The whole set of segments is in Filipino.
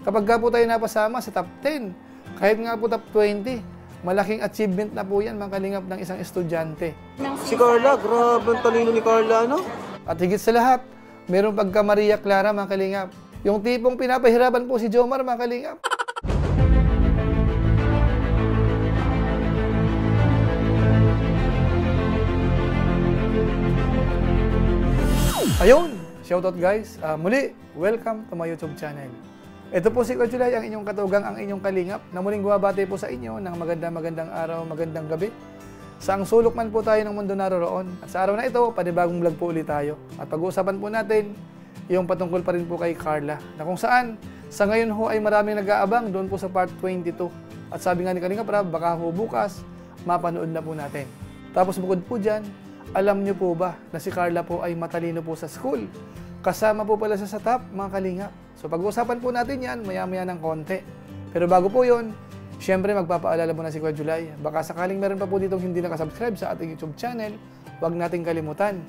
Kapag ka po tayo napasama sa top 10, kahit nga po top 20, malaking achievement na po yan mga kalingap ng isang estudyante. Si Carla, grabe ang talino ni Carla, no? At higit sa lahat, meron pagka Maria Clara mga kalingap. Yung tipong pinapahirapan po si Jomar mga kalingap. Ayun! Shoutout guys! Muli, welcome to my YouTube channel. Ito po si Coach Julay, ang inyong katugang, ang inyong kalingap, na muling bumabati po sa inyo ng magandang araw, magandang gabi. Saang sulok man po tayo ng mundo naroroon. At sa araw na ito, panibagong vlog po ulit tayo. At pag-uusapan po natin yung patungkol pa rin po kay Carla, na kung saan, sa ngayon ho ay maraming nag-aabang doon po sa part 22. At sabi nga ni Kalingap Rab, baka ho bukas, mapanood na po natin. Tapos bukod po dyan, alam niyo po ba na si Carla po ay matalino po sa school? Kasama po pala sa top, mga kalingap. So pag-uusapan po natin yan, maya-maya ng konti. Pero bago po yun, syempre magpapaalala muna si Kuya Julay. Baka sakaling meron pa po ditong hindi nakasubscribe sa ating YouTube channel, huwag nating kalimutan.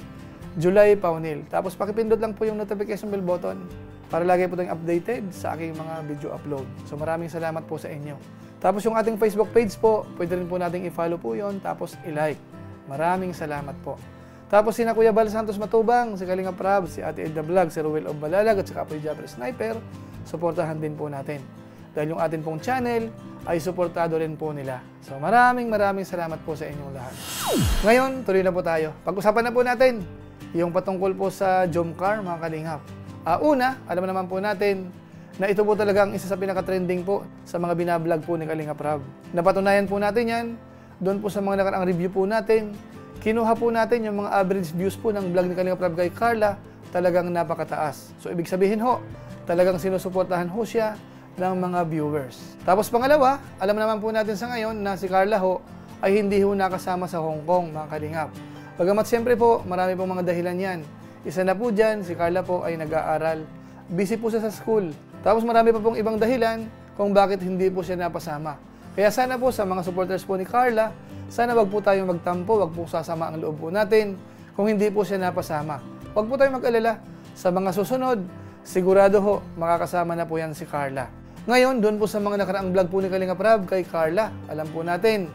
Julay Paunil. Tapos pakipindot lang po yung notification bell button para lagi po tayong updated sa aking mga video upload. So maraming salamat po sa inyo. Tapos yung ating Facebook page po, pwede rin po nating i-follow po yon, tapos i-like. Maraming salamat po. Tapos sina Kuya Bal Santos Matubang, si Kalingap Rab, si Ate Edna Vlog, si Ruel Obalalag, at si Kapoy Jabber Sniper, suportahan din po natin. Dahil yung atin pong channel ay suportado rin po nila. So maraming salamat po sa inyong lahat. Ngayon, tuloy na po tayo. Pag-usapan na po natin yung patungkol po sa Jomcar, mga Kalingap. Una, alam naman po natin na ito po talaga ang isa sa pinaka-trending po sa mga binablog po ni Kalingap Rab. Napatunayan po natin yan doon po sa mga nakaraang review po natin. Kinuha po natin yung mga average views po ng vlog ni Kalingap Rab kay Carla, talagang napakataas. So ibig sabihin ho, talagang sinusuportahan ho siya ng mga viewers. Tapos pangalawa, alam naman po natin sa ngayon na si Carla ho ay hindi ho nakasama sa Hong Kong, mga Kalingap. Bagamat siyempre po, marami pong mga dahilan yan. Isa na po dyan, si Carla po ay nag-aaral. Busy po siya sa school. Tapos marami pa pong ibang dahilan kung bakit hindi po siya napasama. Kaya sana po sa mga supporters po ni Carla, sana wag po tayo magtampo, wag po sasama ang loob po natin kung hindi po siya napasama. Wag po tayo mag-alala. Sa mga susunod, sigurado ho, makakasama na po yan si Carla. Ngayon, doon po sa mga nakaraang vlog po ni Kalingap Rab kay Carla, alam po natin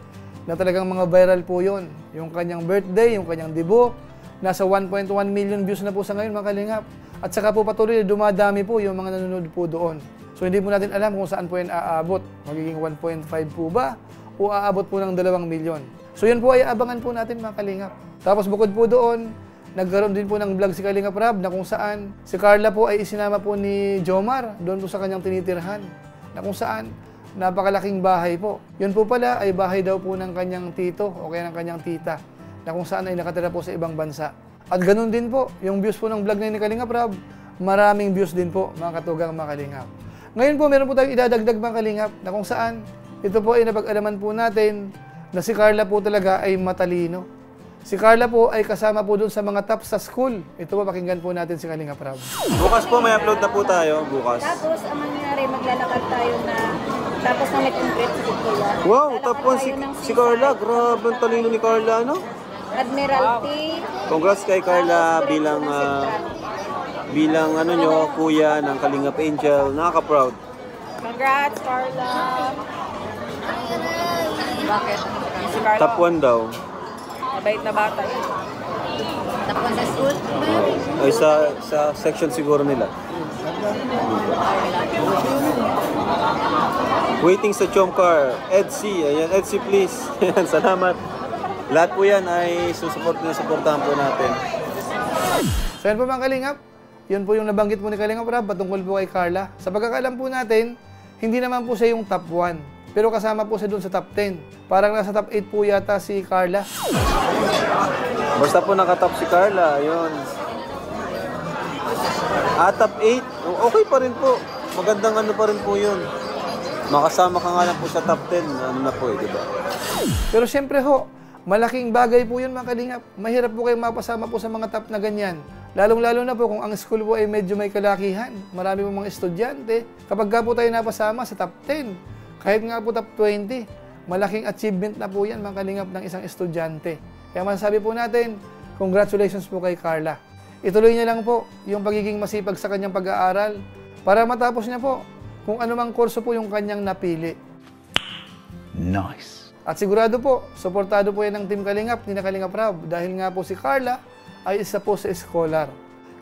na talagang mga viral po yon. Yung kanyang birthday, yung kanyang debut, nasa 1.1 million views na po sa ngayon, mga Kalingap. At saka po patuloy, dumadami po yung mga nanonood po doon. So hindi po natin alam kung saan po yan aabot. Magiging 1.5 po ba? O aabot po ng 2 milyon. So yun po ay abangan po natin, mga Kalingap. Tapos bukod po doon, nagkaroon din po ng vlog si Kalingap Rab na kung saan si Carla po ay isinama po ni Jomar doon po sa kanyang tinitirhan. Na kung saan napakalaking bahay po. Yun po pala ay bahay daw po ng kanyang tito o kaya ng kanyang tita na kung saan ay nakatira po sa ibang bansa. At ganun din po, yung views po ng vlog na ni Kalingap Rab, maraming views din po, mga katugang, mga Kalingap. Ngayon po, meron po tayong idadagdag, mga Kalingap, na kung saan ito po ay napag-alaman po natin na si Carla po talaga ay matalino. Si Carla po ay kasama po doon sa mga top sa school. Ito po, pakinggan po natin si Kalingap Rab. Bukas po, may upload na po tayo, bukas. Tapos, ang mangyari, maglalakad tayo na, tapos na may concrete sa Kuya. Wow, top 1 si Carla, grabe ang talino ni Carla, no? Admiralty. Congrats kay Carla bilang ano nyo, kuya ng Kalingap Angel. Nakaka-proud. Congrats, Carla. Bakit? Si Carla. Top 1 daw. Mabait na bata yun. Top 1 sa school? Ay, sa section siguro nila. Waiting sa Jomcar. Edsy. Ayan, Edsy please. Ayan, salamat. Lahat po yan ay susuportahan po natin. So yan po, mga Kalingap. Yun po yung nabanggit po ni Kalingap Rab patungkol po kay Carla. Sa pagkakaalam po natin, hindi naman po siya yung top 1. Pero kasama po siya doon sa top 10. Parang nasa top 8 po yata si Carla. Basta po nakatop si Carla, yun. Top 8, okay pa rin po. Magandang ano pa rin po yun. Makasama ka nga lang po sa top 10, ano na po di ba? Pero syempre ho, malaking bagay po yun, mga Kalingap. Mahirap po kayong mapasama po sa mga top na ganyan. Lalong-lalo na po kung ang school po ay medyo may kalakihan. Marami po mga estudyante. Kapag ka po tayo napasama sa top 10, kahit nga po top 20, malaking achievement na po yan, mga Kalingap, ng isang estudyante. Kaya masasabi po natin, congratulations po kay Carla. Ituloy niya lang po yung pagiging masipag sa kanyang pag-aaral para matapos niya po kung anumang kurso po yung kanyang napili. Nice. At sigurado po, suportado po yan ng Team Kalingap, ni Kalingap Rab, dahil nga po si Carla ay isa po sa scholar.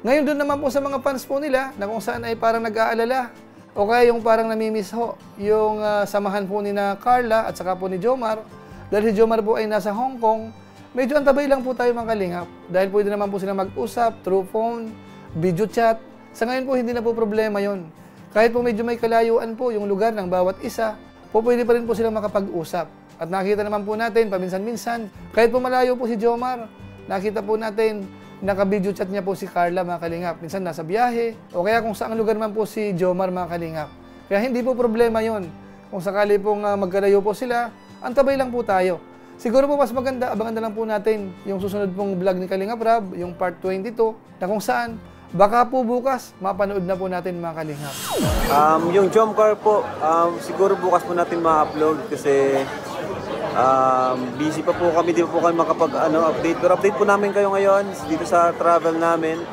Ngayon doon naman po sa mga fans po nila, na kung saan ay parang nag-aalala, o kaya yung parang namimiss ho, yung samahan po ni na Carla at saka po ni Jomar, dahil si Jomar po ay nasa Hong Kong, medyo antabay lang po tayo mga Kalingap, dahil pwede naman po sila mag-usap, through phone, video chat. Sa ngayon po, hindi na po problema yon. Kahit po medyo may kalayuan po yung lugar ng bawat isa, po pwede pa rin po silang makapag-usap. At nakita naman po natin, paminsan-minsan, kahit po malayo po si Jomar, nakita po natin, naka-video chat niya po si Carla mga Kalingap. Minsan nasa biyahe, o kaya kung saang lugar man po si Jomar mga Kalingap. Kaya hindi po problema yon. Kung sakali pong magkalayo po sila, antabay lang po tayo. Siguro po mas maganda, abangan na lang po natin yung susunod pong vlog ni Kalingap Rab, yung part 22, na kung saan, baka po bukas, mapanood na po natin mga Kalingap. Yung Jomcar po, siguro bukas po natin ma-upload kasi busy pa po kami, di pa po kami makapag-update. Pero update po namin kayo ngayon dito sa travel namin.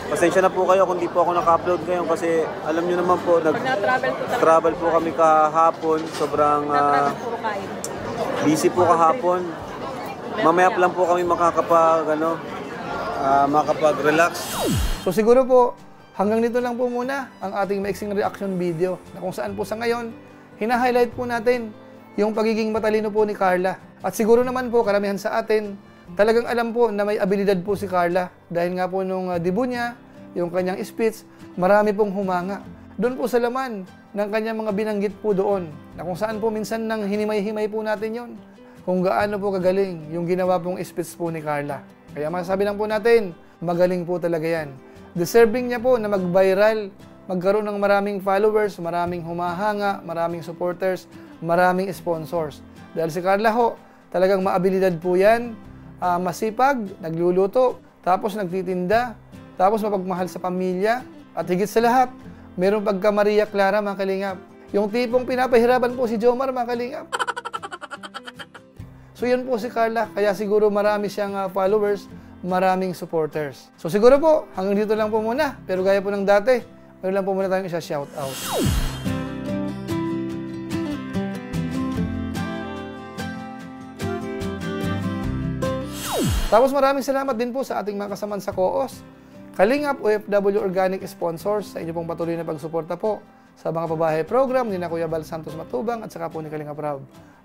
Pasensya na po kayo kung di po ako naka-upload ngayon kasi alam nyo naman po, nag-travel po kami kahapon. Sobrang busy po kahapon. Mamaya pa lang po kami makakapag-relax. So siguro po, hanggang dito lang po muna ang ating maiksing reaction video na kung saan po sa ngayon, hina-highlight po natin yung pagiging matalino po ni Carla. At siguro naman po, karamihan sa atin, talagang alam po na may abilidad po si Carla. Dahil nga po nung debut niya, yung kanyang speech, marami pong humanga. Doon po sa laman ng kanyang mga binanggit po doon, na kung saan po minsan nang hinimay-himay po natin yon, kung gaano po kagaling yung ginawa pong speech po ni Carla. Kaya masasabi lang po natin, magaling po talaga yan. Deserving niya po na mag-viral, magkaroon ng maraming followers, maraming humahanga, maraming supporters, maraming sponsors. Dahil si Carla ho, talagang maabilidad po yan, masipag, nagluluto, tapos nagtitinda, tapos mapagmahal sa pamilya, at higit sa lahat, mayroong pagka Maria Clara mga Kalingap. Yung tipong pinapahirapan po si Jomar mga Kalingap. So yun po si Carla, kaya siguro marami siyang followers, maraming supporters. So siguro po, hanggang dito lang po muna. Pero gaya po ng dati, meron lang po muna tayong isa shoutout. Tapos maraming salamat din po sa ating mga kasamaan sa COOS, Kalingap OFW Organic Sponsors, sa inyo pong patuloy na pagsuporta po sa mga pabahay program ni na Kuya Bal Santos Matubang at saka po ni Kalingap Rab.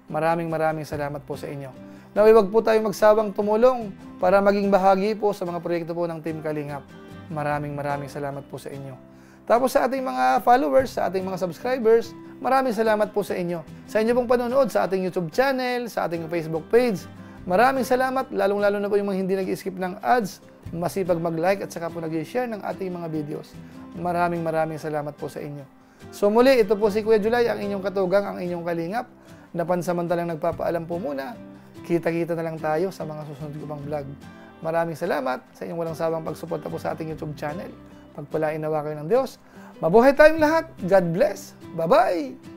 Maraming salamat po sa inyo. Naway wag po tayong magsawang tumulong para maging bahagi po sa mga proyekto po ng Team Kalingap. Maraming salamat po sa inyo. Tapos sa ating mga followers, sa ating mga subscribers, maraming salamat po sa inyo. Sa inyo pong panonood sa ating YouTube channel, sa ating Facebook page. Maraming salamat, lalong-lalo na po yung mga hindi nag-skip ng ads, masipag mag-like at saka po nag-share ng ating mga videos. Maraming salamat po sa inyo. So muli, ito po si Kuya July, ang inyong katugang, ang inyong Kalingap, na pansamantalang nagpapaalam po muna. Kita-kita na lang tayo sa mga susunod ko pang vlog. Maraming salamat sa inyong walang sawang pagsuporta po sa ating YouTube channel. Pagpalain nawa kayo ng Diyos. Mabuhay tayong lahat. God bless. Bye-bye!